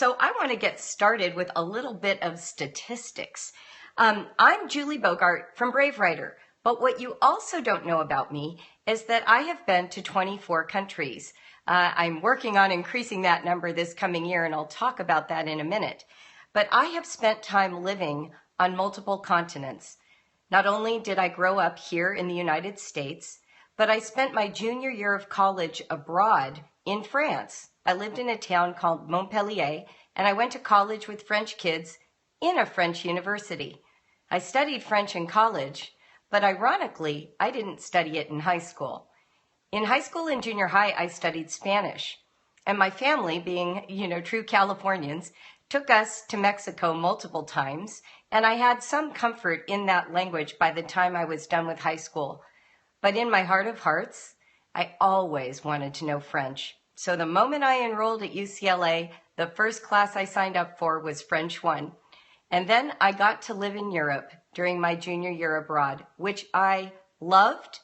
So I want to get started with a little bit of statistics. I'm Julie Bogart from BraveWriter, but what you also don't know about me is that I have been to 24 countries. I'm working on increasing that number this coming year, and I'll talk about that in a minute. But I have spent time living on multiple continents. Not only did I grow up here in the United States, but I spent my junior year of college abroad in France. I lived in a town called Montpellier, and I went to college with French kids in a French university. I studied French in college, but ironically, I didn't study it in high school. In high school and junior high, I studied Spanish. And my family, being, true Californians, took us to Mexico multiple times, and I had some comfort in that language by the time I was done with high school. But in my heart of hearts, I always wanted to know French. So the moment I enrolled at UCLA, the first class I signed up for was French 1. And then I got to live in Europe during my junior year abroad, which I loved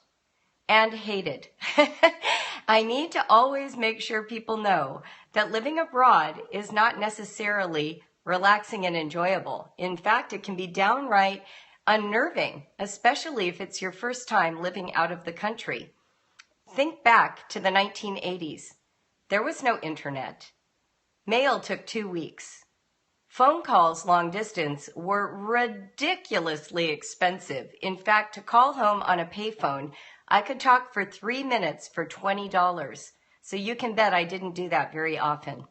and hated. I need to always make sure people know that living abroad is not necessarily relaxing and enjoyable. In fact, it can be downright unnerving, especially if it's your first time living out of the country. Think back to the 1980s. There was no internet. Mail took 2 weeks. Phone calls long distance were ridiculously expensive. In fact, to call home on a payphone, I could talk for 3 minutes for $20. So you can bet I didn't do that very often.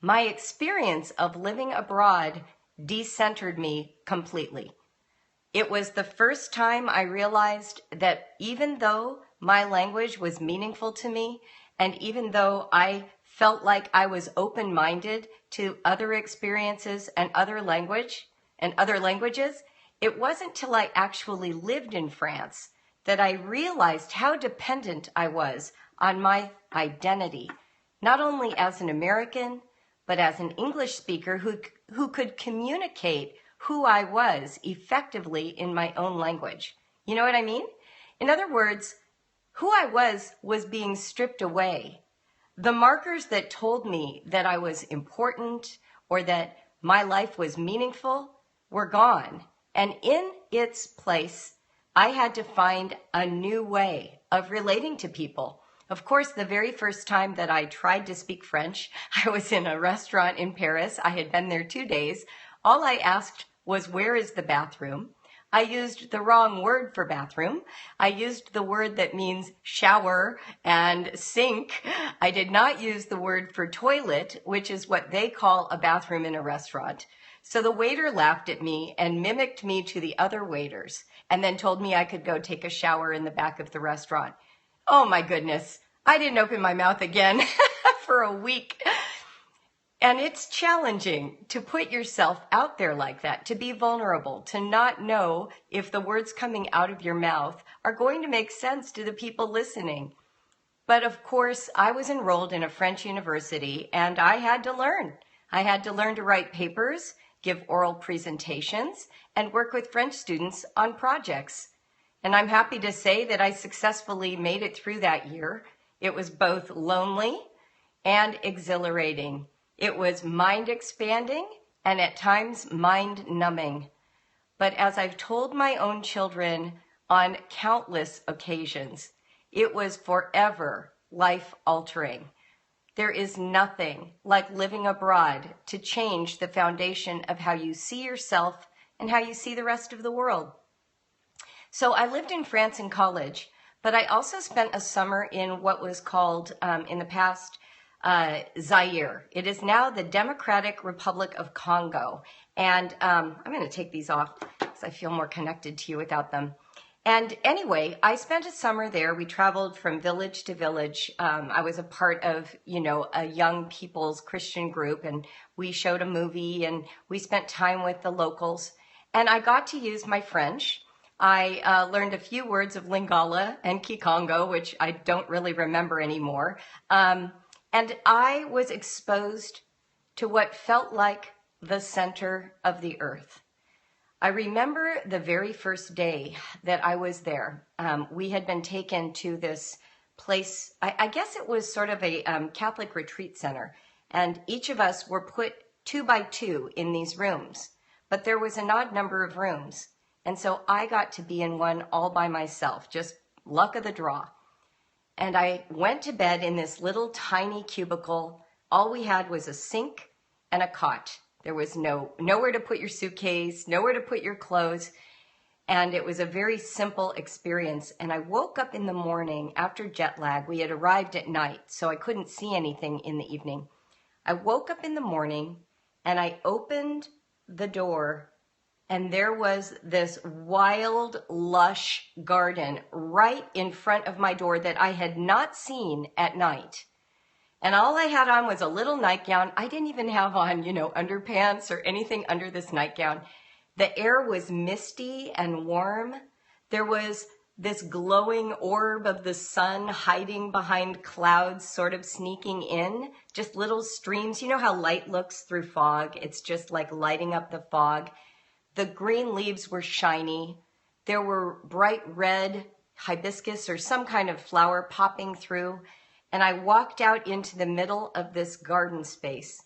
My experience of living abroad decentered me completely. It was the first time I realized that even though my language was meaningful to me, and even though I felt like I was open-minded to other experiences and other languages, it wasn't till I actually lived in France that I realized how dependent I was on my identity, not only as an American, but as an English speaker who could communicate who I was effectively in my own language. You know what I mean? In other words, who I was being stripped away. The markers that told me that I was important or that my life was meaningful were gone. And in its place, I had to find a new way of relating to people. Of course, the very first time that I tried to speak French, I was in a restaurant in Paris. I had been there 2 days. All I asked was, "Where is the bathroom?" I used the wrong word for bathroom. I used the word that means shower and sink. I did not use the word for toilet, which is what they call a bathroom in a restaurant. So the waiter laughed at me and mimicked me to the other waiters and then told me I could go take a shower in the back of the restaurant. Oh my goodness, I didn't open my mouth again for a week. And it's challenging to put yourself out there like that, to be vulnerable, to not know if the words coming out of your mouth are going to make sense to the people listening. But of course, I was enrolled in a French university and I had to learn. I had to learn to write papers, give oral presentations, and work with French students on projects. And I'm happy to say that I successfully made it through that year. It was both lonely and exhilarating. It was mind expanding and at times mind numbing. But as I've told my own children on countless occasions, it was forever life altering. There is nothing like living abroad to change the foundation of how you see yourself and how you see the rest of the world. So I lived in France in college, but I also spent a summer in what was called in the past Zaire. It is now the Democratic Republic of Congo. And I'm going to take these off because I feel more connected to you without them. And anyway, I spent a summer there. We traveled from village to village. I was a part of, a young people's Christian group, and we showed a movie and we spent time with the locals. And I got to use my French. I learned a few words of Lingala and Kikongo, which I don't really remember anymore. And I was exposed to what felt like the center of the earth. I remember the very first day that I was there. We had been taken to this place. I guess it was sort of a Catholic retreat center. and each of us were put 2 by 2 in these rooms, but there was an odd number of rooms. And so I got to be in one all by myself, just luck of the draw. And I went to bed in this little tiny cubicle. All we had was a sink and a cot. There was nowhere to put your suitcase, nowhere to put your clothes. And it was a very simple experience. And I woke up in the morning after jet lag. We had arrived at night, so I couldn't see anything in the evening. I woke up in the morning and I opened the door, and there was this wild, lush garden right in front of my door that I had not seen at night. And all I had on was a little nightgown. I didn't even have on, underpants or anything under this nightgown. The air was misty and warm. There was this glowing orb of the sun hiding behind clouds, sort of sneaking in, just little streams. You know how light looks through fog? It's just like lighting up the fog. The green leaves were shiny. There were bright red hibiscus or some kind of flower popping through. And I walked out into the middle of this garden space.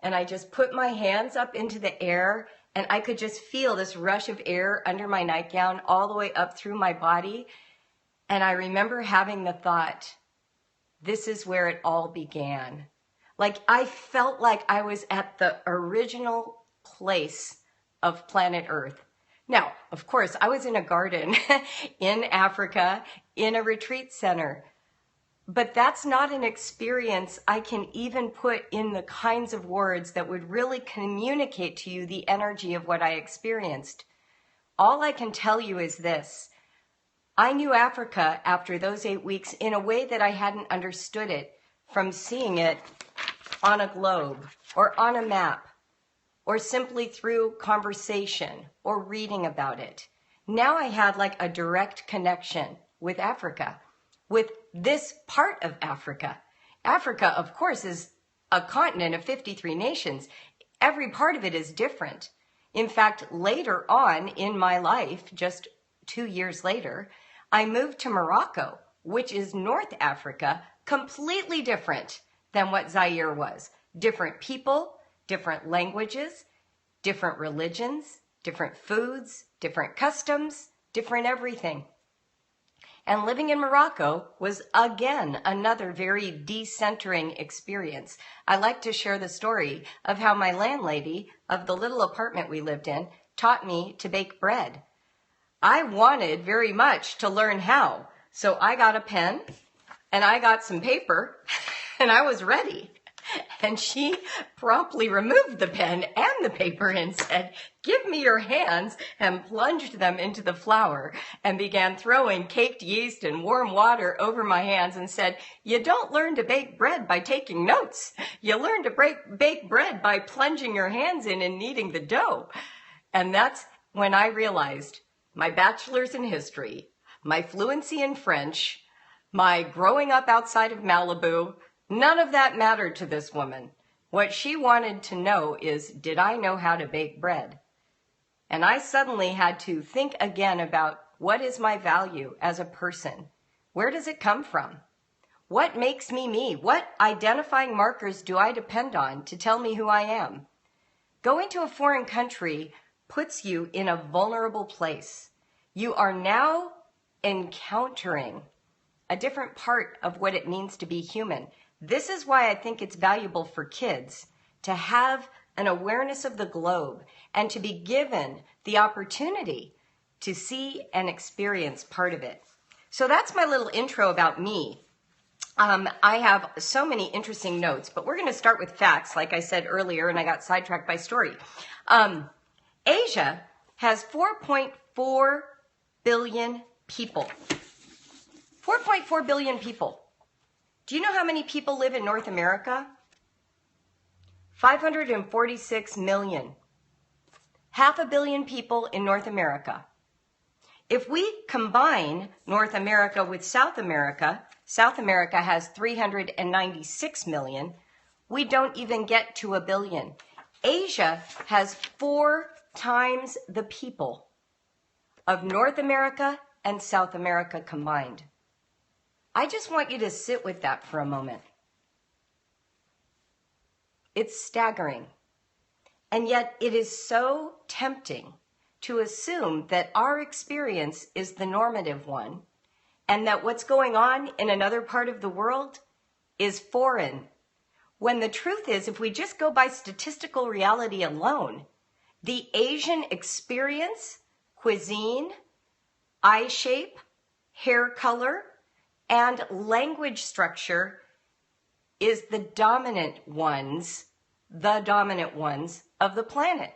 And I just put my hands up into the air, and I could just feel this rush of air under my nightgown all the way up through my body. And I remember having the thought, this is where it all began. Like I felt like I was at the original place of planet Earth. Now, of course, I was in a garden in Africa, in a retreat center. But that's not an experience I can even put in the kinds of words that would really communicate to you the energy of what I experienced. All I can tell you is this. I knew Africa after those 8 weeks in a way that I hadn't understood it from seeing it on a globe or on a map or simply through conversation or reading about it. Now I had like a direct connection with Africa, with this part of Africa. Africa, of course, is a continent of 53 nations. Every part of it is different. In fact, later on in my life, just 2 years later, I moved to Morocco, which is North Africa, completely different than what Zaire was. Different people, different languages, different religions, different foods, different customs, different everything. And living in Morocco was, again, another very decentering experience. I like to share the story of how my landlady of the little apartment we lived in taught me to bake bread. I wanted very much to learn how, so I got a pen and I got some paper and I was ready. And she promptly removed the pen and the paper and said, "Give me your hands," and plunged them into the flour and began throwing caked yeast and warm water over my hands and said, "You don't learn to bake bread by taking notes. You learn to bake bread by plunging your hands in and kneading the dough." And that's when I realized my bachelor's in history, my fluency in French, my growing up outside of Malibu, none of that mattered to this woman. What she wanted to know is, did I know how to bake bread? And I suddenly had to think again about what is my value as a person? Where does it come from? What makes me me? What identifying markers do I depend on to tell me who I am? Going to a foreign country puts you in a vulnerable place. You are now encountering a different part of what it means to be human. This is why I think it's valuable for kids to have an awareness of the globe and to be given the opportunity to see and experience part of it. So that's my little intro about me. I have so many interesting notes, but we're going to start with facts, like I said earlier, and I got sidetracked by story. Asia has 4.4 billion people. 4.4 billion people. Do you know how many people live in North America? 546 million. 500 million people in North America. If we combine North America with South America has 396 million. We don't even get to a billion. Asia has 4 times the people of North America and South America combined. I just want you to sit with that for a moment. It's staggering. And yet it is so tempting to assume that our experience is the normative one and that what's going on in another part of the world is foreign. When the truth is, if we just go by statistical reality alone, the Asian experience, cuisine, eye shape, hair color, and language structure is the dominant ones of the planet.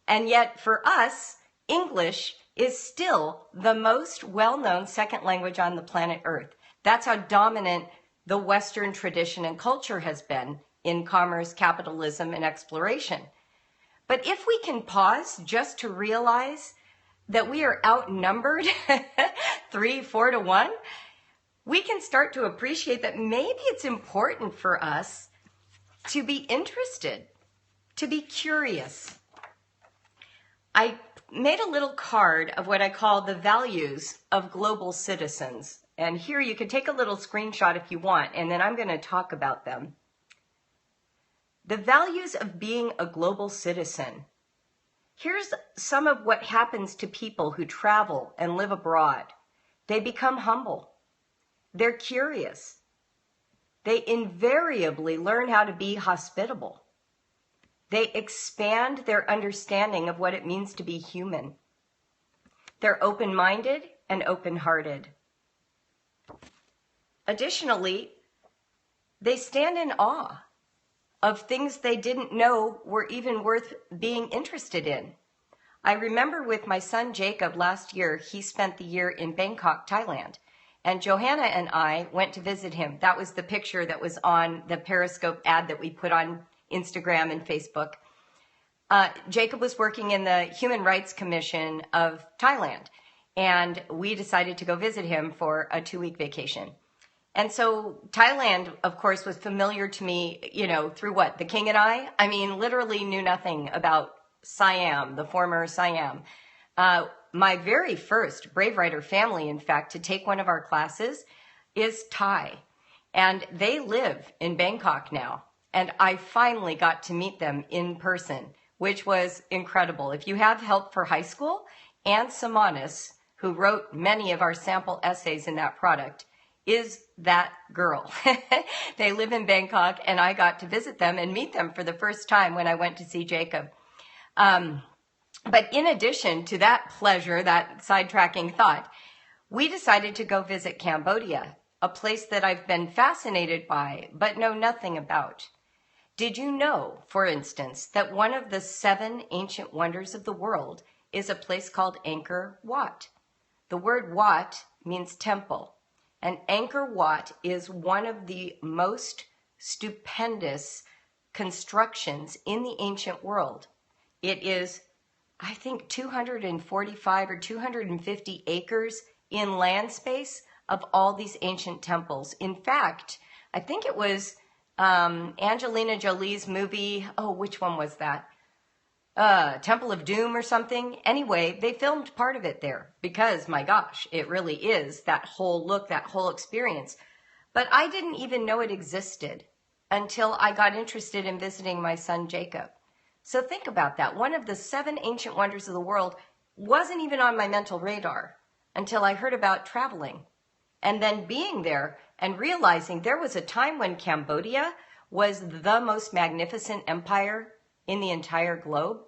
And yet for us, English is still the most well-known second language on the planet Earth. That's how dominant the Western tradition and culture has been in commerce, capitalism, and exploration. But if we can pause just to realize that we are outnumbered 3-4 to 1, we can start to appreciate that maybe it's important for us to be interested, to be curious. I made a little card of what I call the values of global citizens. And here you can take a little screenshot if you want, and then I'm going to talk about them. The values of being a global citizen. Here's some of what happens to people who travel and live abroad. They become humble. They're curious. They invariably learn how to be hospitable. They expand their understanding of what it means to be human. They're open-minded and open-hearted. Additionally, they stand in awe of things they didn't know were even worth being interested in. I remember with my son Jacob last year, he spent the year in Bangkok, Thailand. And Johanna and I went to visit him. That was the picture that was on the Periscope ad that we put on Instagram and Facebook. Jacob was working in the Human Rights Commission of Thailand, and we decided to go visit him for a 2-week vacation. And so Thailand, of course, was familiar to me, through what? The King and I? I mean, literally knew nothing about Siam, the former Siam. My very first BraveWriter family, in fact, to take one of our classes is Thai. And they live in Bangkok now. And I finally got to meet them in person, which was incredible. If you have help for high school, Anne Simonis, who wrote many of our sample essays in that product, is that girl. They live in Bangkok, and I got to visit them and meet them for the first time when I went to see Jacob. But in addition to that pleasure, that sidetracking thought, we decided to go visit Cambodia, a place that I've been fascinated by but know nothing about. Did you know, for instance, that one of the 7 ancient wonders of the world is a place called Angkor Wat? The word Wat means temple, and Angkor Wat is one of the most stupendous constructions in the ancient world. It is, I think, 245 or 250 acres in land space of all these ancient temples. In fact, I think it was Angelina Jolie's movie, which one was that? Temple of Doom or something. Anyway, they filmed part of it there because, my gosh, it really is that whole look, that whole experience. But I didn't even know it existed until I got interested in visiting my son Jacob. So think about that. One of the 7 ancient wonders of the world wasn't even on my mental radar until I heard about traveling. And then being there and realizing there was a time when Cambodia was the most magnificent empire in the entire globe.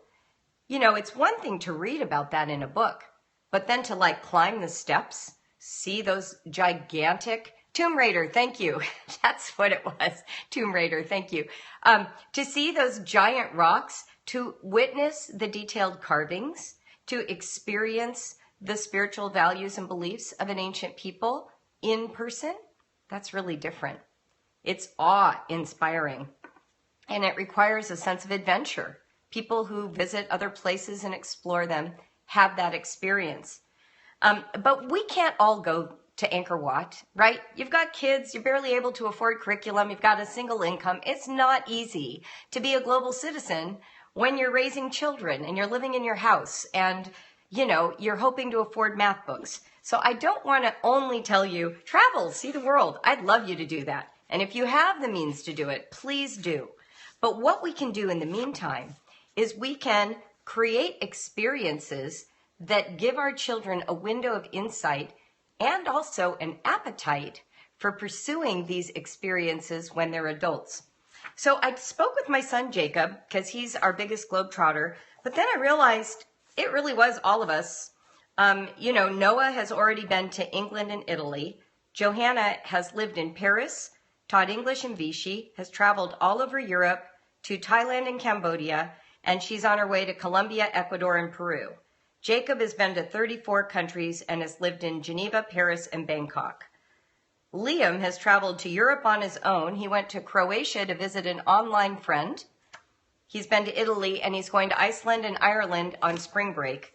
It's one thing to read about that in a book, but then to climb the steps, see those gigantic Tomb Raider, thank you. That's what it was. Tomb Raider, thank you. To see those giant rocks, to witness the detailed carvings, to experience the spiritual values and beliefs of an ancient people in person, that's really different. It's awe-inspiring, and it requires a sense of adventure. People who visit other places and explore them have that experience. But we can't all go to Angkor Wat, right? You've got kids, you're barely able to afford curriculum, you've got a single income. It's not easy to be a global citizen when you're raising children and you're living in your house and, you're hoping to afford math books. So I don't want to only tell you, travel, see the world. I'd love you to do that. And if you have the means to do it, please do. But what we can do in the meantime is we can create experiences that give our children a window of insight and also an appetite for pursuing these experiences when they're adults. So I spoke with my son Jacob because he's our biggest globetrotter, but then I realized it really was all of us. Noah has already been to England and Italy. Johanna has lived in Paris, taught English in Vichy, has traveled all over Europe to Thailand and Cambodia, and she's on her way to Colombia, Ecuador, and Peru. Jacob has been to 34 countries and has lived in Geneva, Paris, and Bangkok. Liam has traveled to Europe on his own. He went to Croatia to visit an online friend. He's been to Italy, and he's going to Iceland and Ireland on spring break.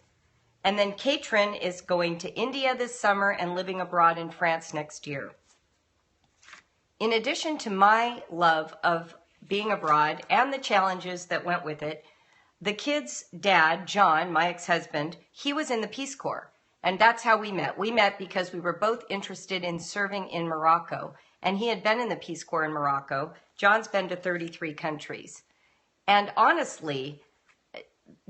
And then Katrin is going to India this summer and living abroad in France next year. In addition to my love of being abroad and the challenges that went with it, the kids' dad, John, my ex-husband, he was in the Peace Corps. And that's how we met. We met because we were both interested in serving in Morocco. And he had been in the Peace Corps in Morocco. John's been to 33 countries. And honestly,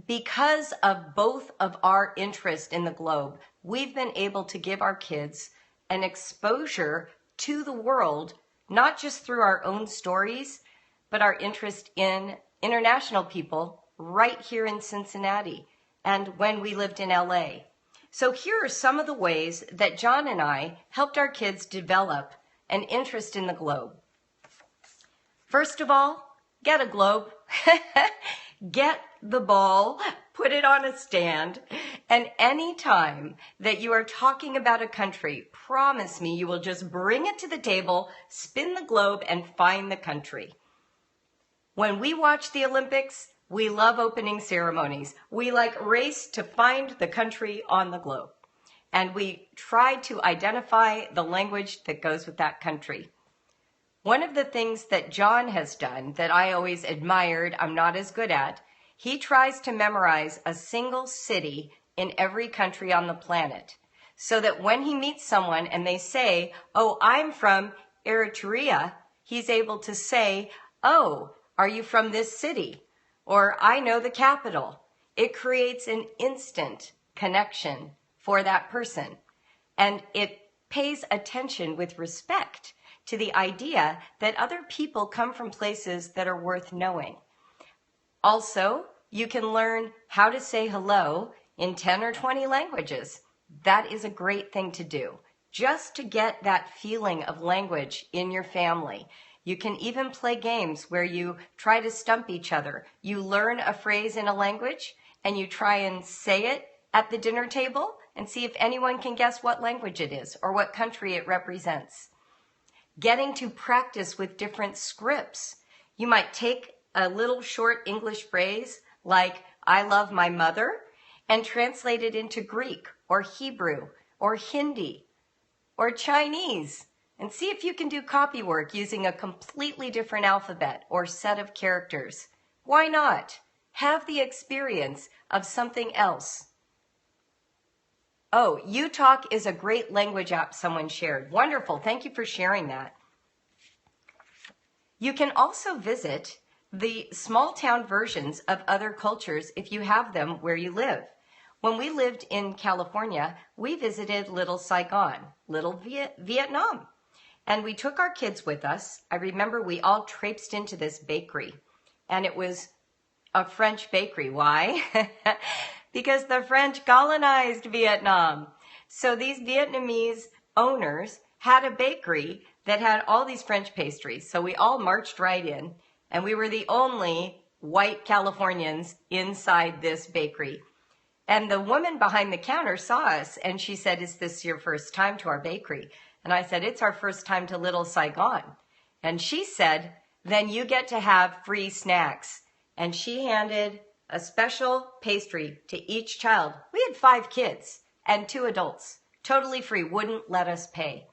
because of both of our interest in the globe, we've been able to give our kids an exposure to the world, not just through our own stories, but our interest in international people right here in Cincinnati and when we lived in LA. So here are some of the ways that John and I helped our kids develop an interest in the globe. First of all, get a globe. Get the ball, put it on a stand, and any time that you are talking about a country, promise me you will just bring it to the table, spin the globe, and find the country. When we watch the Olympics, we love opening ceremonies. We race to find the country on the globe. And we try to identify the language that goes with that country. One of the things that John has done that I always admired, I'm not as good at, he tries to memorize a single city in every country on the planet. So that when he meets someone and they say, "Oh, I'm from Eritrea," he's able to say, "Oh, are you from this city?" Or, "I know the capital." It creates an instant connection for that person. And it pays attention with respect to the idea that other people come from places that are worth knowing. Also, you can learn how to say hello in 10 or 20 languages. That is a great thing to do, just to get that feeling of language in your family. You can even play games where you try to stump each other. You learn a phrase in a language and you try and say it at the dinner table and see if anyone can guess what language it is or what country it represents. Getting to practice with different scripts. You might take a little short English phrase like, "I love my mother," and translate it into Greek or Hebrew or Hindi or Chinese. And see if you can do copy work using a completely different alphabet or set of characters. Why not? Have the experience of something else. Oh, UTalk is a great language app someone shared. Wonderful. Thank you for sharing that. You can also visit the small town versions of other cultures if you have them where you live. When we lived in California, we visited Little Saigon, Little Vietnam. And we took our kids with us. I remember we all traipsed into this bakery. And it was a French bakery. Why? Because the French colonized Vietnam. So these Vietnamese owners had a bakery that had all these French pastries. So we all marched right in. And we were the only white Californians inside this bakery. And the woman behind the counter saw us and she said, "Is this your first time to our bakery?" And I said, "It's our first time to Little Saigon." And she said, "Then you get to have free snacks." And she handed a special pastry to each child. We had 5 kids and 2 adults, totally free, wouldn't let us pay.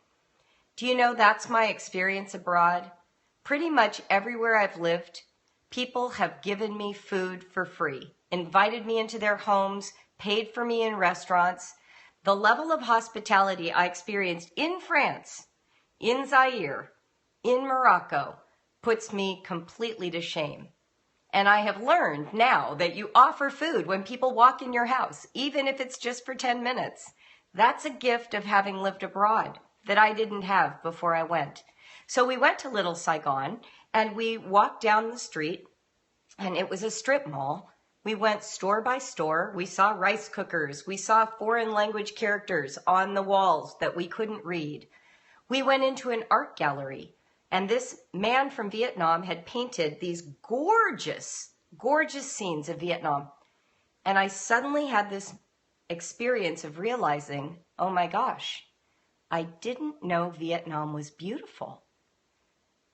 Do you know that's my experience abroad? Pretty much everywhere I've lived, people have given me food for free, invited me into their homes, paid for me in restaurants. The level of hospitality I experienced in France, in Zaire, in Morocco, puts me completely to shame. And I have learned now that you offer food when people walk in your house, even if it's just for 10 minutes. That's a gift of having lived abroad that I didn't have before I went. So we went to Little Saigon and we walked down the street, and it was a strip mall. We went store by store. We saw rice cookers. We saw foreign language characters on the walls that we couldn't read. We went into an art gallery, and this man from Vietnam had painted these gorgeous, gorgeous scenes of Vietnam. And I suddenly had this experience of realizing, oh my gosh, I didn't know Vietnam was beautiful.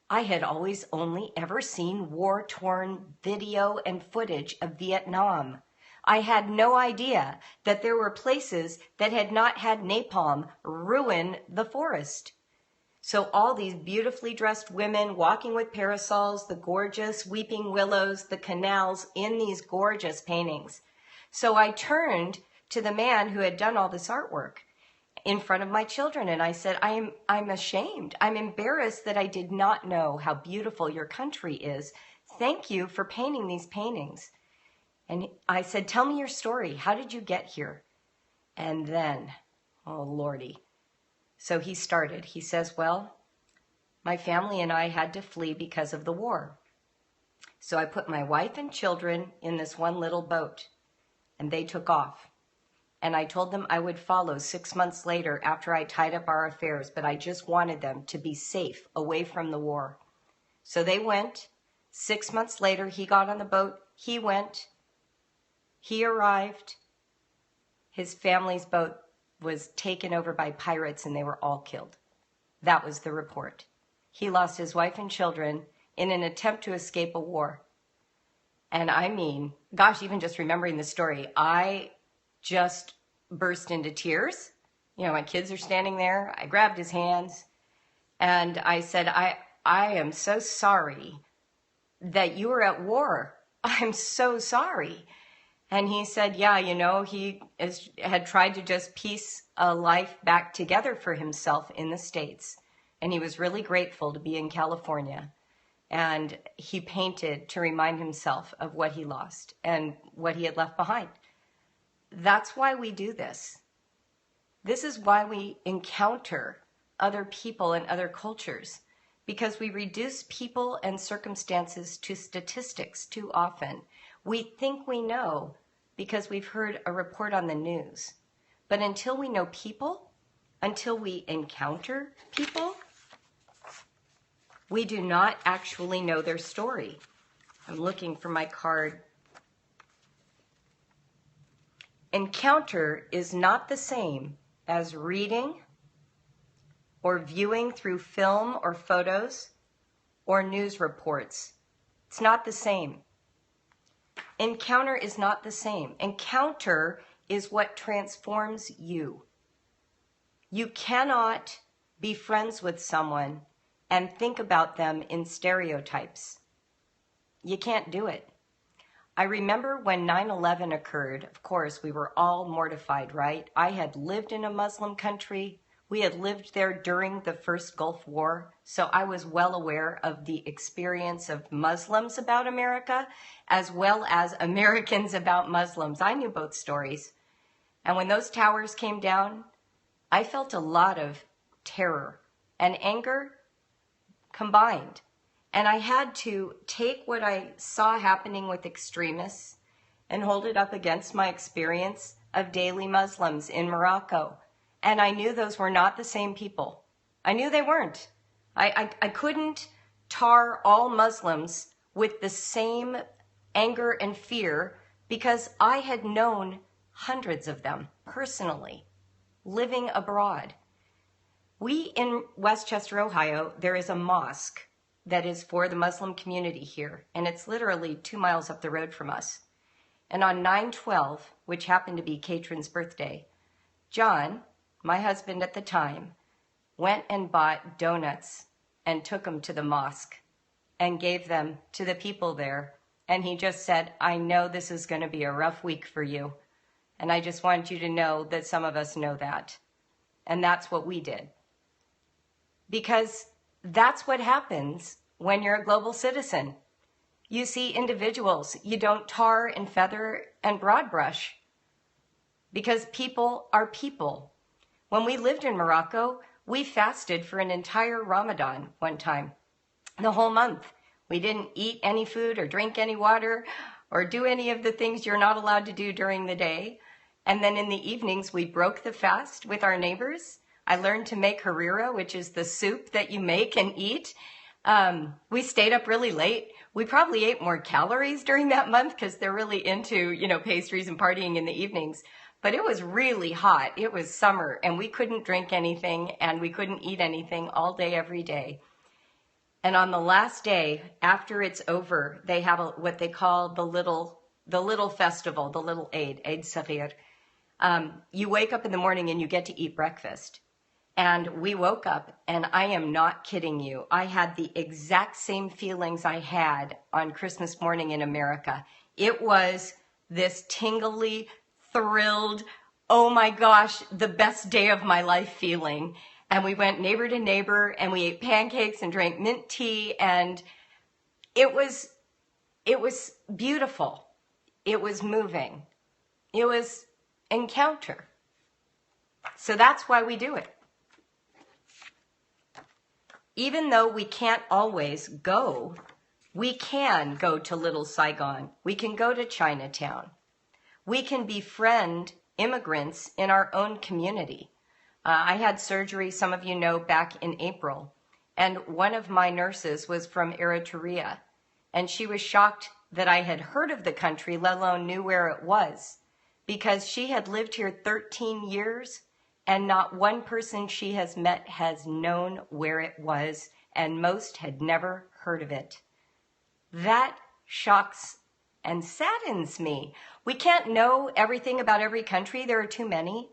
I had always only ever seen war-torn video and footage of Vietnam. I had no idea that there were places that had not had napalm ruin the forest. So all these beautifully dressed women walking with parasols, the gorgeous weeping willows, the canals in these gorgeous paintings. So I turned to the man who had done all this artwork in front of my children, and I said, I'm ashamed. I'm embarrassed that I did not know how beautiful your country is. Thank you for painting these paintings. And I said, tell me your story. How did you get here? And then, oh Lordy. So he started. He says, well, my family and I had to flee because of the war. So I put my wife and children in this one little boat, and they took off. And I told them I would follow 6 months later after I tied up our affairs, but I just wanted them to be safe away from the war. So they went. 6 months later, he got on the boat. He went. He arrived. His family's boat was taken over by pirates, and they were all killed. That was the report. He lost his wife and children in an attempt to escape a war. And I mean, gosh, even just remembering the story, I just burst into tears. You know, my kids are standing there. I grabbed his hands and I said, I am so sorry that you were at war. I'm so sorry. And he said, yeah, you know, he had tried to just piece a life back together for himself in the States. And he was really grateful to be in California. And he painted to remind himself of what he lost and what he had left behind. That's why we do this. This is why we encounter other people and other cultures, because we reduce people and circumstances to statistics too often. We think we know because we've heard a report on the news. But until we know people, until we encounter people, we do not actually know their story. I'm looking for my card. Encounter is not the same as reading or viewing through film or photos or news reports. It's not the same. Encounter is not the same. Encounter is what transforms you. You cannot be friends with someone and think about them in stereotypes. You can't do it. I remember when 9/11 occurred, of course, we were all mortified, right? I had lived in a Muslim country. We had lived there during the first Gulf War, so I was well aware of the experience of Muslims about America, as well as Americans about Muslims. I knew both stories. And when those towers came down, I felt a lot of terror and anger combined. And I had to take what I saw happening with extremists and hold it up against my experience of daily Muslims in Morocco. And I knew those were not the same people. I knew they weren't. I couldn't tar all Muslims with the same anger and fear because I had known hundreds of them personally, living abroad. We in Westchester, Ohio, there is a mosque that is for the Muslim community here, and it's literally 2 miles up the road from us. And on 9/12, which happened to be Katrin's birthday, John, my husband at the time, went and bought donuts and took them to the mosque and gave them to the people there. And he just said, I know this is going to be a rough week for you. And I just want you to know that some of us know that. And that's what we did. Because that's what happens when you're a global citizen. You see individuals. You don't tar and feather and broad brush, because people are people. When we lived in Morocco, we fasted for an entire Ramadan one time, the whole month. We didn't eat any food or drink any water or do any of the things you're not allowed to do during the day. And then in the evenings, we broke the fast with our neighbors. I learned to make harira, which is the soup that you make and eat. We stayed up really late. We probably ate more calories during that month because they're really into, pastries and partying in the evenings. But it was really hot. It was summer, and we couldn't drink anything, and we couldn't eat anything all day, every day. And on the last day, after it's over, they have what they call the little festival, the little Eid Saghir. You wake up in the morning and you get to eat breakfast. And we woke up, and I am not kidding you, I had the exact same feelings I had on Christmas morning in America. It was this tingly, thrilled, oh my gosh, the best day of my life feeling. And we went neighbor to neighbor, and we ate pancakes and drank mint tea, and it was beautiful. It was moving. It was encounter. So that's why we do it. Even though we can't always go, we can go to Little Saigon. We can go to Chinatown. We can befriend immigrants in our own community. I had surgery, some of you know, back in April, and one of my nurses was from Eritrea, and she was shocked that I had heard of the country, let alone knew where it was, because she had lived here 13 years, and not one person she has met has known where it was, and most had never heard of it. That shocks and saddens me. We can't know everything about every country. There are too many.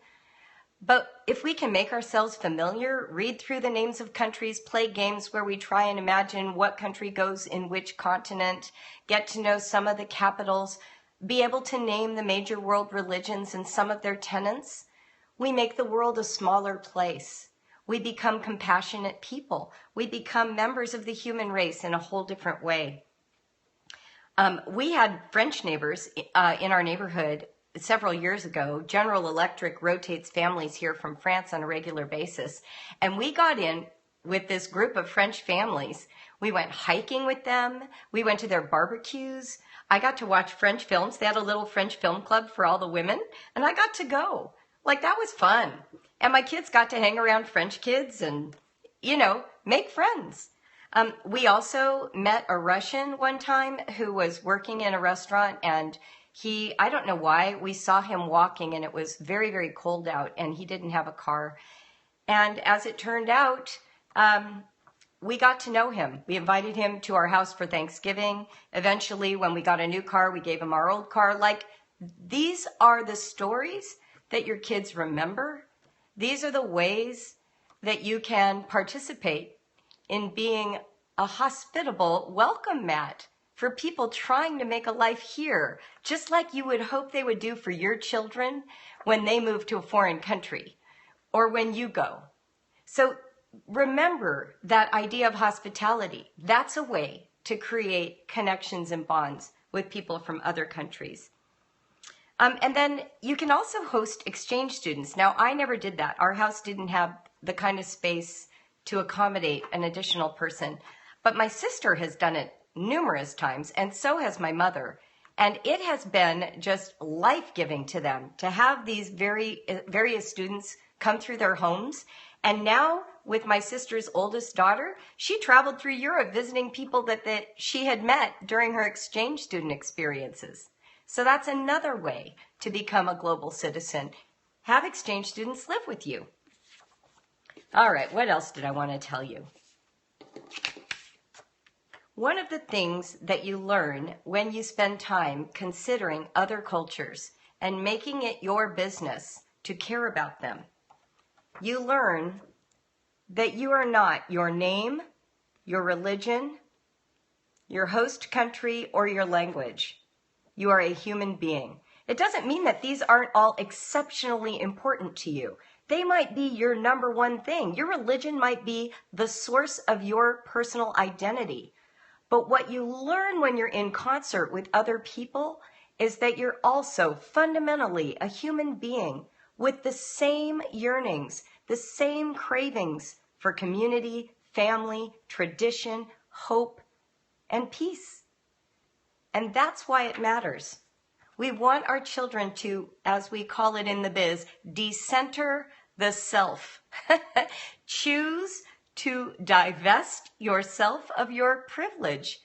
But if we can make ourselves familiar, read through the names of countries, play games where we try and imagine what country goes in which continent, get to know some of the capitals, be able to name the major world religions and some of their tenets, we make the world a smaller place. We become compassionate people. We become members of the human race in a whole different way. We had French neighbors in our neighborhood several years ago. General Electric rotates families here from France on a regular basis. And we got in with this group of French families. We went hiking with them. We went to their barbecues. I got to watch French films. They had a little French film club for all the women, and I got to go. Like, that was fun. And my kids got to hang around French kids and, make friends. We also met a Russian one time who was working in a restaurant, and I don't know why, we saw him walking, and it was very, very cold out, and he didn't have a car. And as it turned out, we got to know him. We invited him to our house for Thanksgiving. Eventually, when we got a new car, we gave him our old car. Like, these are the stories that your kids remember. These are the ways that you can participate in being a hospitable welcome mat for people trying to make a life here, just like you would hope they would do for your children when they move to a foreign country or when you go. So remember that idea of hospitality. That's a way to create connections and bonds with people from other countries. And then you can also host exchange students. Now, I never did that. Our house didn't have the kind of space to accommodate an additional person. But my sister has done it numerous times, and so has my mother. And it has been just life-giving to them to have these various students come through their homes. And now, with my sister's oldest daughter, she traveled through Europe visiting people that she had met during her exchange student experiences. So that's another way to become a global citizen. Have exchange students live with you. All right, what else did I want to tell you? One of the things that you learn when you spend time considering other cultures and making it your business to care about them, you learn that you are not your name, your religion, your host country, or your language. You are a human being. It doesn't mean that these aren't all exceptionally important to you. They might be your number one thing. Your religion might be the source of your personal identity. But what you learn when you're in concert with other people is that you're also fundamentally a human being with the same yearnings, the same cravings for community, family, tradition, hope, and peace. And that's why it matters. We want our children to, as we call it in the biz, decenter the self. Choose to divest yourself of your privilege.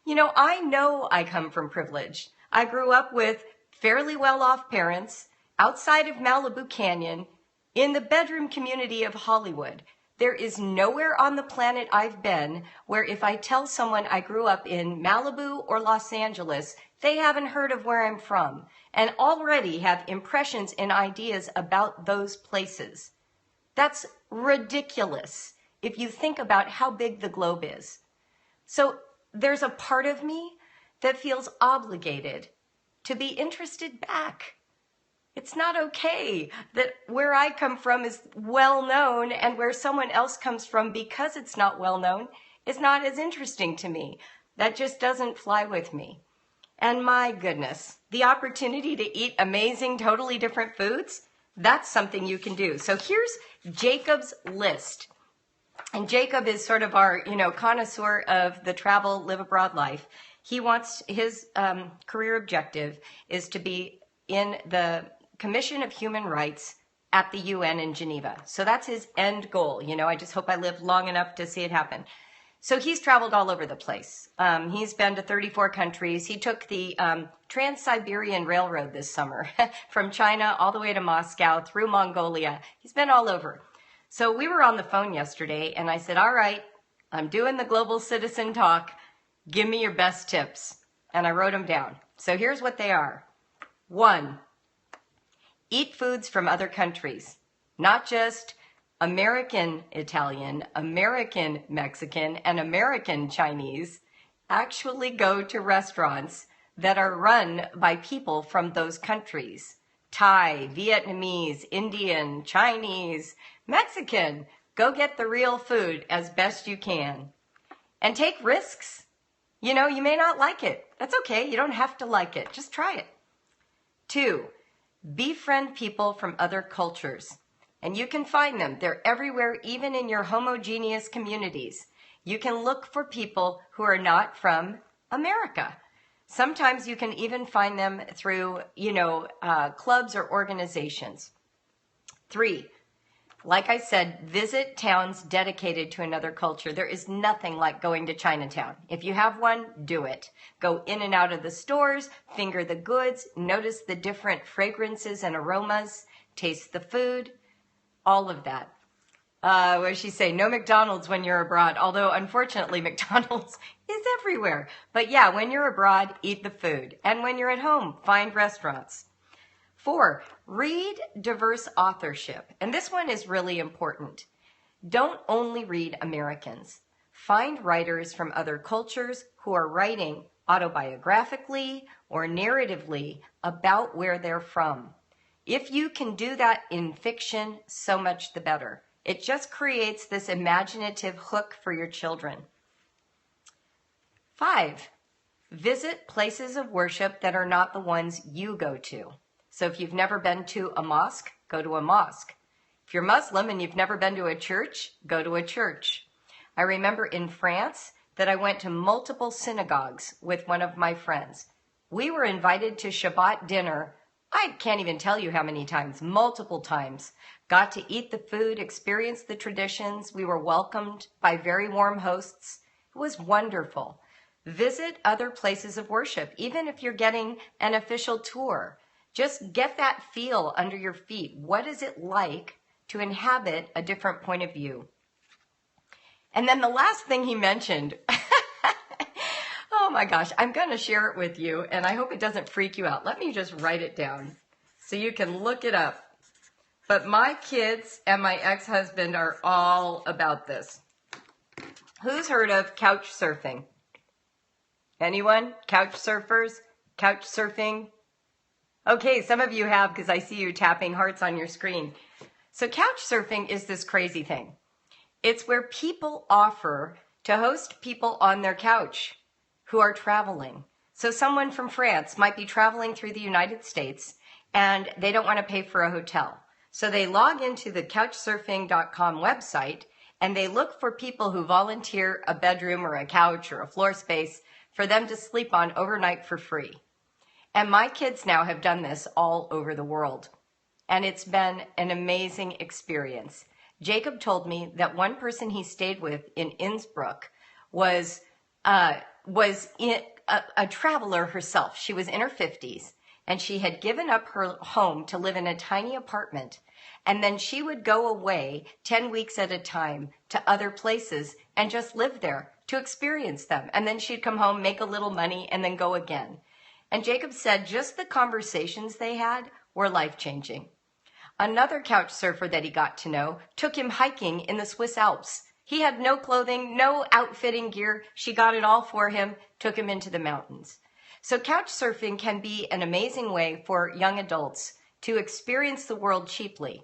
You know I come from privilege. I grew up with fairly well-off parents outside of Malibu Canyon in the bedroom community of Hollywood. There is nowhere on the planet I've been where if I tell someone I grew up in Malibu or Los Angeles, they haven't heard of where I'm from and already have impressions and ideas about those places. That's ridiculous if you think about how big the globe is. So there's a part of me that feels obligated to be interested back. It's not okay that where I come from is well known and where someone else comes from because it's not well known is not as interesting to me. That just doesn't fly with me. And my goodness, the opportunity to eat amazing, totally different foods, that's something you can do. So here's Jacob's list. And Jacob is sort of our, connoisseur of the travel, live abroad life. He wants his career objective is to be in the Commission of Human Rights at the UN in Geneva. So that's his end goal. I just hope I live long enough to see it happen. So he's traveled all over the place. He's been to 34 countries. He took the Trans-Siberian Railroad this summer from China all the way to Moscow through Mongolia. He's been all over. So we were on the phone yesterday and I said, all right, I'm doing the Global Citizen Talk. Give me your best tips. And I wrote them down. So here's what they are. 1, eat foods from other countries, not just American Italian, American Mexican, and American Chinese. Actually go to restaurants that are run by people from those countries. Thai, Vietnamese, Indian, Chinese, Mexican. Go get the real food as best you can. And take risks. You may not like it. That's okay. You don't have to like it. Just try it. 2, befriend people from other cultures. And you can find them. They're everywhere, even in your homogeneous communities. You can look for people who are not from America. Sometimes you can even find them through, clubs or organizations. 3, like I said, visit towns dedicated to another culture. There is nothing like going to Chinatown. If you have one, do it. Go in and out of the stores, finger the goods, notice the different fragrances and aromas, taste the food, all of that. What does she say? No McDonald's when you're abroad, although unfortunately McDonald's is everywhere. But yeah, when you're abroad, eat the food. And when you're at home, find restaurants. 4, read diverse authorship. And this one is really important. Don't only read Americans. Find writers from other cultures who are writing autobiographically or narratively about where they're from. If you can do that in fiction, so much the better. It just creates this imaginative hook for your children. 5, visit places of worship that are not the ones you go to. So if you've never been to a mosque, go to a mosque. If you're Muslim and you've never been to a church, go to a church. I remember in France that I went to multiple synagogues with one of my friends. We were invited to Shabbat dinner. I can't even tell you how many times, multiple times. Got to eat the food, experience the traditions. We were welcomed by very warm hosts. It was wonderful. Visit other places of worship, even if you're getting an official tour. Just get that feel under your feet. What is it like to inhabit a different point of view? And then the last thing he mentioned, oh my gosh, I'm going to share it with you, and I hope it doesn't freak you out. Let me just write it down so you can look it up. But my kids and my ex-husband are all about this. Who's heard of Couchsurfing? Anyone? Couch surfers? Couchsurfing? Okay, some of you have because I see you tapping hearts on your screen. So Couchsurfing is this crazy thing. It's where people offer to host people on their couch. who are traveling. So someone from France might be traveling through the United States and they don't want to pay for a hotel. So they log into the Couchsurfing.com website and they look for people who volunteer a bedroom or a couch or a floor space for them to sleep on overnight for free. And my kids now have done this all over the world. And it's been an amazing experience. Jacob told me that one person he stayed with in Innsbruck was a traveler herself. She was in her 50s and she had given up her home to live in a tiny apartment. And then she would go away 10 weeks at a time to other places and just live there to experience them. And then she'd come home, make a little money, and then go again. And Jacob said just the conversations they had were life-changing. Another couch surfer that he got to know took him hiking in the Swiss Alps. He had no clothing, no outfitting gear. She got it all for him, took him into the mountains. So couch surfing can be an amazing way for young adults to experience the world cheaply.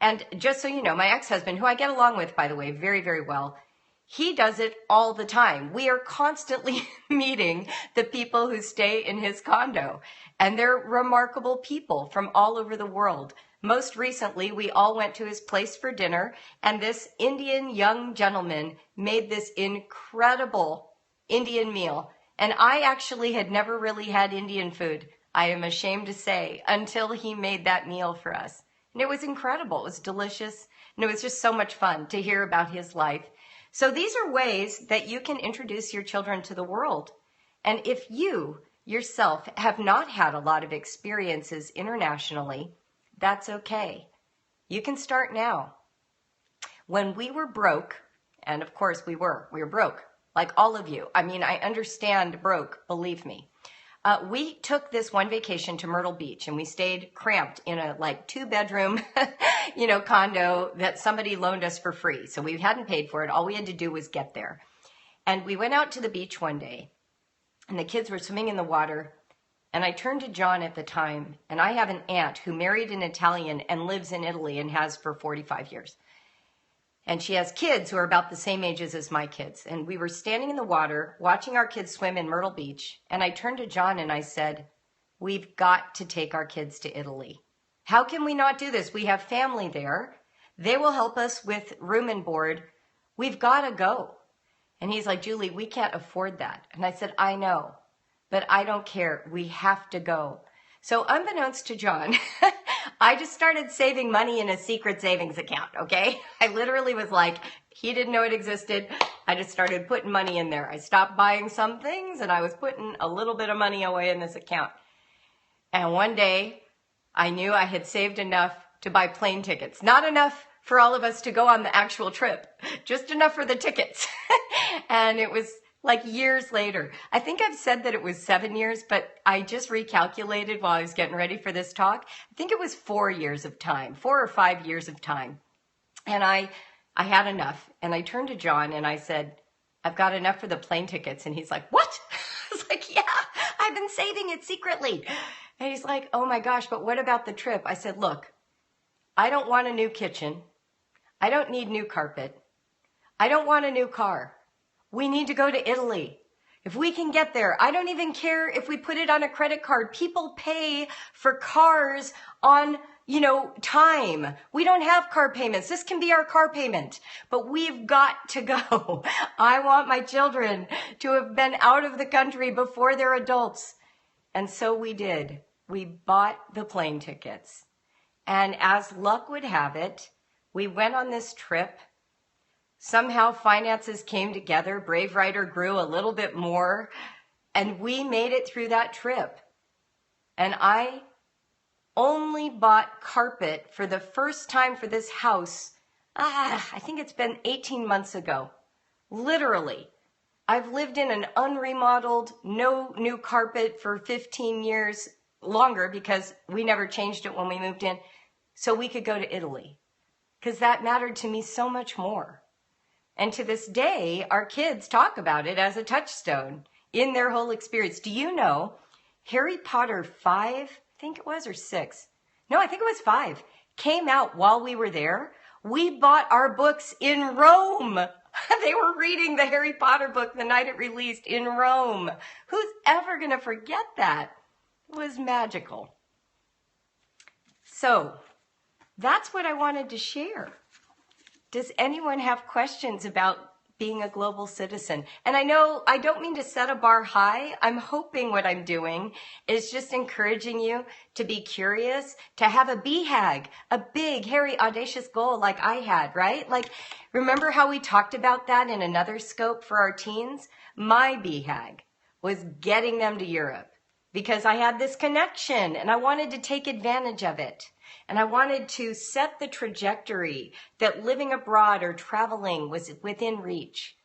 And just so you know, my ex-husband, who I get along with, by the way, very, very well, he does it all the time. We are constantly meeting the people who stay in his condo, and they're remarkable people from all over the world. Most recently, we all went to his place for dinner, and this Indian young gentleman made this incredible Indian meal. And I actually had never really had Indian food, I am ashamed to say, until he made that meal for us. And it was incredible. It was delicious, and it was just so much fun to hear about his life. So these are ways that you can introduce your children to the world. And if you yourself have not had a lot of experiences internationally, that's okay. You can start now. When we were broke, and of course we were broke, like all of you. I mean, I understand broke, believe me. We took this one vacation to Myrtle Beach and we stayed cramped in a 2-bedroom, condo that somebody loaned us for free. So we hadn't paid for it. All we had to do was get there. And we went out to the beach one day and the kids were swimming in the water. And I turned to John at the time, and I have an aunt who married an Italian and lives in Italy and has for 45 years. And she has kids who are about the same ages as my kids. And we were standing in the water watching our kids swim in Myrtle Beach. And I turned to John and I said, we've got to take our kids to Italy. How can we not do this? We have family there. They will help us with room and board. We've got to go. And he's like, Julie, we can't afford that. And I said, I know. But I don't care. We have to go. So unbeknownst to John, I just started saving money in a secret savings account, okay? I literally was like, he didn't know it existed. I just started putting money in there. I stopped buying some things and I was putting a little bit of money away in this account. And one day I knew I had saved enough to buy plane tickets. Not enough for all of us to go on the actual trip, just enough for the tickets. And it was years later. I think I've said that it was 7 years, but I just recalculated while I was getting ready for this talk. I think it was 4 years of time, 4 or 5 years of time. And I had enough. And I turned to John and I said, I've got enough for the plane tickets. And he's like, what? I was like, yeah, I've been saving it secretly. And he's like, oh my gosh, but what about the trip? I said, look, I don't want a new kitchen. I don't need new carpet. I don't want a new car. We need to go to Italy. If we can get there, I don't even care if we put it on a credit card. People pay for cars on, time. We don't have car payments. This can be our car payment, but we've got to go. I want my children to have been out of the country before they're adults. And so we did. We bought the plane tickets. And as luck would have it, we went on this trip. Somehow finances came together. BraveWriter grew a little bit more, and we made it through that trip. And I only bought carpet for the first time for this house, I think it's been 18 months ago. Literally. I've lived in an unremodeled, no new carpet for 15 years, longer because we never changed it when we moved in, so we could go to Italy. Because that mattered to me so much more. And to this day, our kids talk about it as a touchstone in their whole experience. Do you know Harry Potter 5, I think it was, or 6? No, I think it was 5, came out while we were there. We bought our books in Rome. They were reading the Harry Potter book the night it released in Rome. Who's ever going to forget that? It was magical. So that's what I wanted to share. Does anyone have questions about being a global citizen? And I know I don't mean to set a bar high. I'm hoping what I'm doing is just encouraging you to be curious, to have a BHAG, a big, hairy, audacious goal like I had, right? Like, remember how we talked about that in another scope for our teens? My BHAG was getting them to Europe because I had this connection and I wanted to take advantage of it. And I wanted to set the trajectory that living abroad or traveling was within reach.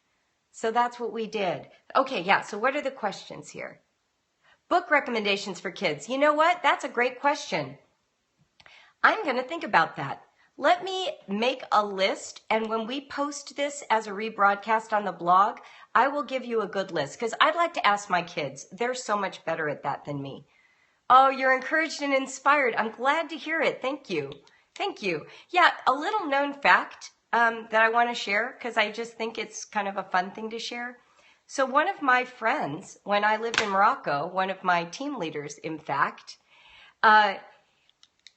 So that's what we did. Okay, yeah, so what are the questions here? Book recommendations for kids. You know what? That's a great question. I'm going to think about that. Let me make a list, and when we post this as a rebroadcast on the blog, I will give you a good list, because I'd like to ask my kids. They're so much better at that than me. Oh, you're encouraged and inspired. I'm glad to hear it. Thank you. Thank you. Yeah, a little known fact that I want to share because I just think it's kind of a fun thing to share. So one of my friends, when I lived in Morocco, one of my team leaders, in fact,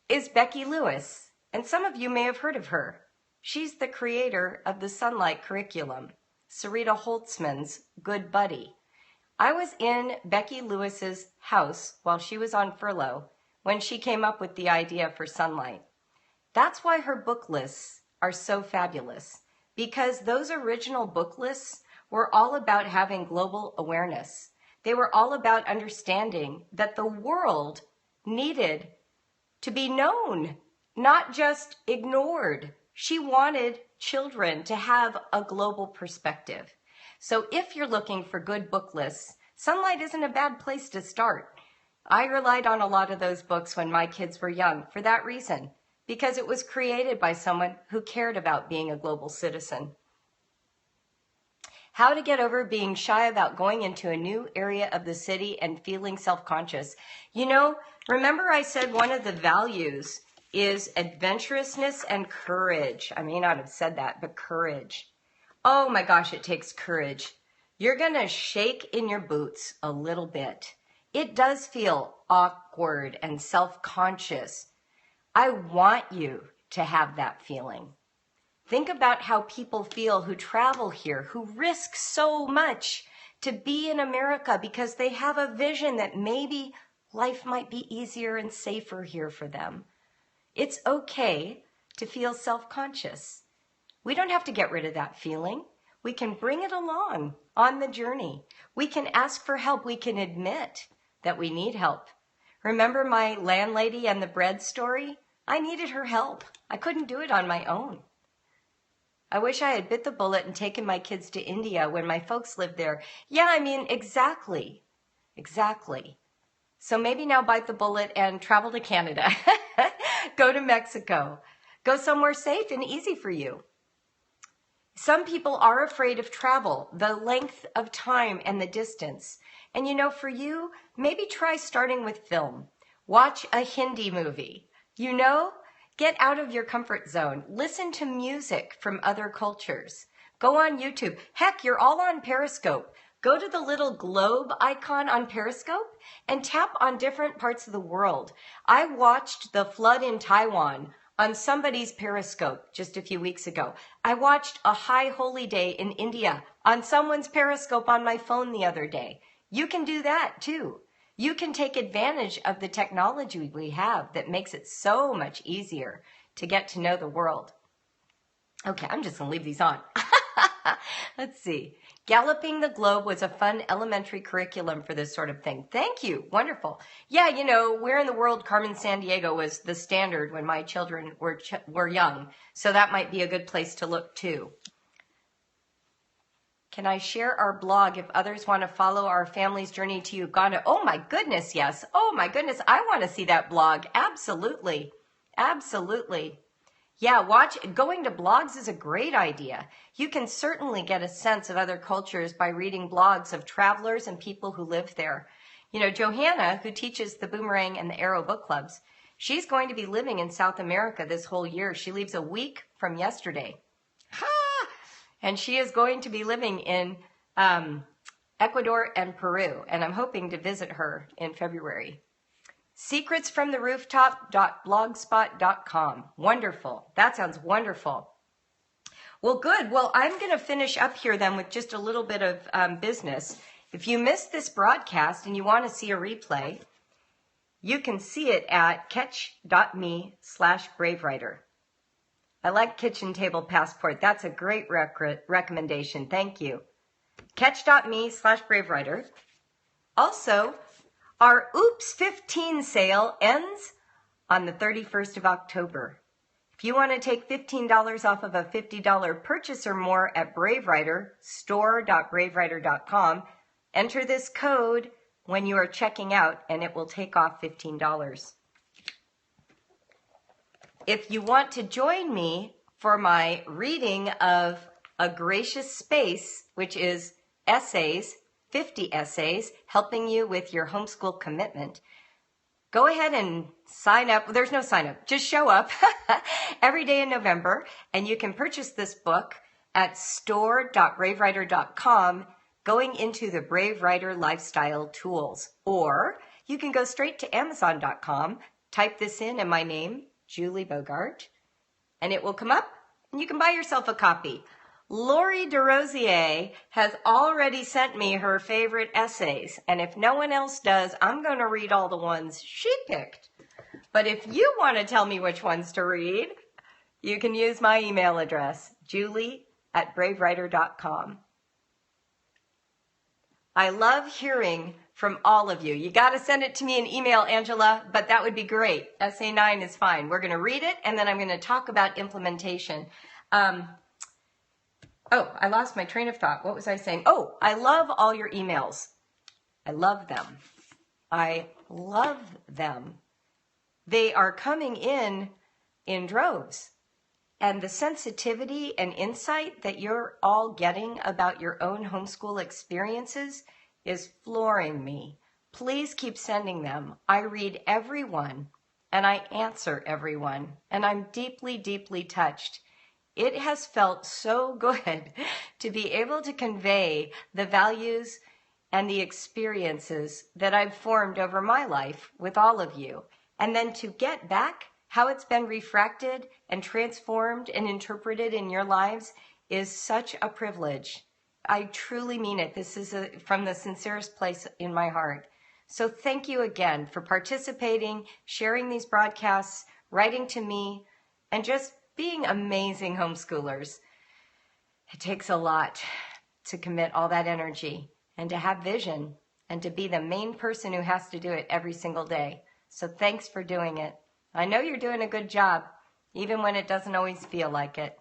is Becky Lewis. And some of you may have heard of her. She's the creator of the Sunlight curriculum, Sarita Holtzman's good buddy. I was in Becky Lewis's house while she was on furlough when she came up with the idea for Sunlight. That's why her book lists are so fabulous, because those original book lists were all about having global awareness. They were all about understanding that the world needed to be known, not just ignored. She wanted children to have a global perspective. So if you're looking for good book lists, Sunlight isn't a bad place to start. I relied on a lot of those books when my kids were young for that reason, because it was created by someone who cared about being a global citizen. How to get over being shy about going into a new area of the city and feeling self-conscious. You know, remember I said one of the values is adventurousness and courage. I may not have said that, but courage. Oh my gosh, it takes courage. You're going to shake in your boots a little bit. It does feel awkward and self-conscious. I want you to have that feeling. Think about how people feel who travel here, who risk so much to be in America because they have a vision that maybe life might be easier and safer here for them. It's okay to feel self-conscious. We don't have to get rid of that feeling. We can bring it along on the journey. We can ask for help. We can admit that we need help. Remember my landlady and the bread story? I needed her help. I couldn't do it on my own. I wish I had bit the bullet and taken my kids to India when my folks lived there. Yeah, I mean, exactly. Exactly. So maybe now bite the bullet and travel to Canada. Go to Mexico. Go somewhere safe and easy for you. Some people are afraid of travel, the length of time and the distance. And you know, for you, maybe try starting with film. Watch a Hindi movie. You know, get out of your comfort zone. Listen to music from other cultures. Go on YouTube. Heck, you're all on Periscope. Go to the little globe icon on Periscope and tap on different parts of the world. I watched the flood in Taiwan on somebody's Periscope just a few weeks ago. I watched a high holy day in India on someone's Periscope on my phone the other day. You can do that too. You can take advantage of the technology we have that makes it so much easier to get to know the world. Okay, I'm just going to leave these on. Let's see. Galloping the Globe was a fun elementary curriculum for this sort of thing. Thank you. Wonderful. Yeah, you know, Where in the World Carmen Sandiego was the standard when my children were young. So that might be a good place to look too. Can I share our blog if others want to follow our family's journey to Uganda? Oh my goodness, yes. Oh my goodness, I want to see that blog. Absolutely. Absolutely. Yeah, going to blogs is a great idea. You can certainly get a sense of other cultures by reading blogs of travelers and people who live there. You know, Johanna, who teaches the Boomerang and the Arrow book clubs, she's going to be living in South America this whole year. She leaves a week from yesterday. Ha! And she is going to be living in Ecuador and Peru, and I'm hoping to visit her in February. secretsfromtherooftop.blogspot.com. Wonderful. That sounds wonderful. Well, good. Well, I'm going to finish up here then with just a little bit of business. If you missed this broadcast and you want to see a replay, you can see it at catch.me/BraveWriter. I like Kitchen Table Passport. That's a great recommendation. Thank you. Catch.me/BraveWriter. Also, our Oops 15 sale ends on the 31st of October. If you want to take $15 off of a $50 purchase or more at BraveWriter, store.bravewriter.com, enter this code when you are checking out and it will take off $15. If you want to join me for my reading of A Gracious Space, which is essays, 50 essays, helping you with your homeschool commitment, go ahead and sign up. There's no sign up. Just show up every day in November, and you can purchase this book at store.bravewriter.com, going into the BraveWriter Lifestyle Tools. Or you can go straight to Amazon.com, type this in and my name, Julie Bogart, and it will come up, and you can buy yourself a copy. Lori DeRosier has already sent me her favorite essays, and if no one else does, I'm going to read all the ones she picked. But if you want to tell me which ones to read, you can use my email address, julie@bravewriter.com. I love hearing from all of you. You got to send it to me in email, Angela, but that would be great. Essay 9 is fine. We're going to read it, and then I'm going to talk about implementation. Oh, I lost my train of thought. What was I saying? Oh, I love all your emails. I love them. I love them. They are coming in droves. And the sensitivity and insight that you're all getting about your own homeschool experiences is flooring me. Please keep sending them. I read everyone and I answer everyone, and I'm deeply, deeply touched. It has felt so good to be able to convey the values and the experiences that I've formed over my life with all of you, and then to get back how it's been refracted and transformed and interpreted in your lives is such a privilege. I truly mean it. This is from the sincerest place in my heart. So thank you again for participating, sharing these broadcasts, writing to me, and just being amazing homeschoolers. It takes a lot to commit all that energy and to have vision and to be the main person who has to do it every single day. So thanks for doing it. I know you're doing a good job, even when it doesn't always feel like it.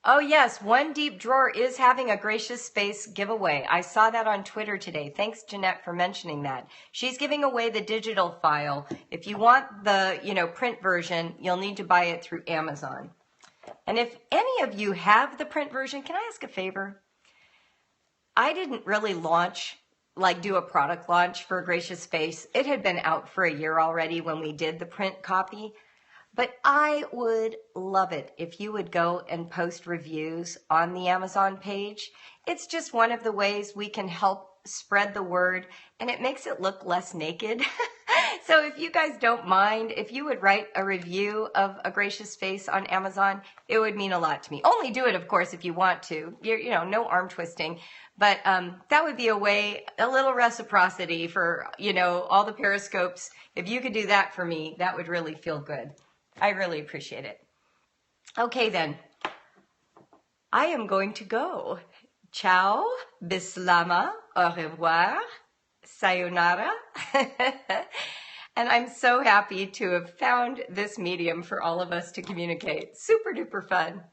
Oh yes, One Deep Drawer is having a Gracious Space giveaway. I saw that on Twitter today. Thanks, Jeanette, for mentioning that. She's giving away the digital file. If you want the, print version, you'll need to buy it through Amazon. And if any of you have the print version, can I ask a favor? I didn't really do a product launch for a Gracious Space. It had been out for a year already when we did the print copy. But I would love it if you would go and post reviews on the Amazon page. It's just one of the ways we can help spread the word, and it makes it look less naked. So if you guys don't mind, if you would write a review of A Gracious Space on Amazon, it would mean a lot to me. Only do it, of course, if you want to. No arm twisting. But that would be a little reciprocity for, all the Periscopes. If you could do that for me, that would really feel good. I really appreciate it. Okay, then. I am going to go. Ciao, bislama, au revoir, sayonara. And I'm so happy to have found this medium for all of us to communicate. Super duper fun.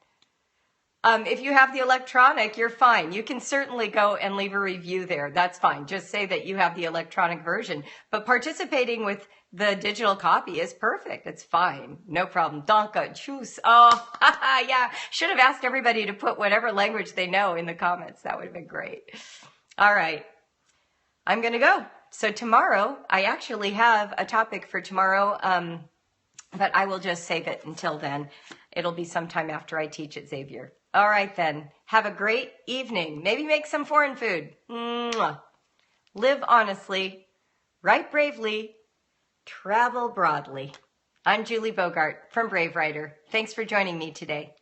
If you have the electronic, you're fine. You can certainly go and leave a review there. That's fine. Just say that you have the electronic version. But participating with the digital copy is perfect. It's fine. No problem. Danke. Tschüss. Oh, yeah. Should have asked everybody to put whatever language they know in the comments. That would have been great. All right. I'm going to go. So tomorrow, I actually have a topic for tomorrow. but I will just save it until then. It'll be sometime after I teach at Xavier. All right, then. Have a great evening. Maybe make some foreign food. Mwah. Live honestly, write bravely, travel broadly. I'm Julie Bogart from BraveWriter. Thanks for joining me today.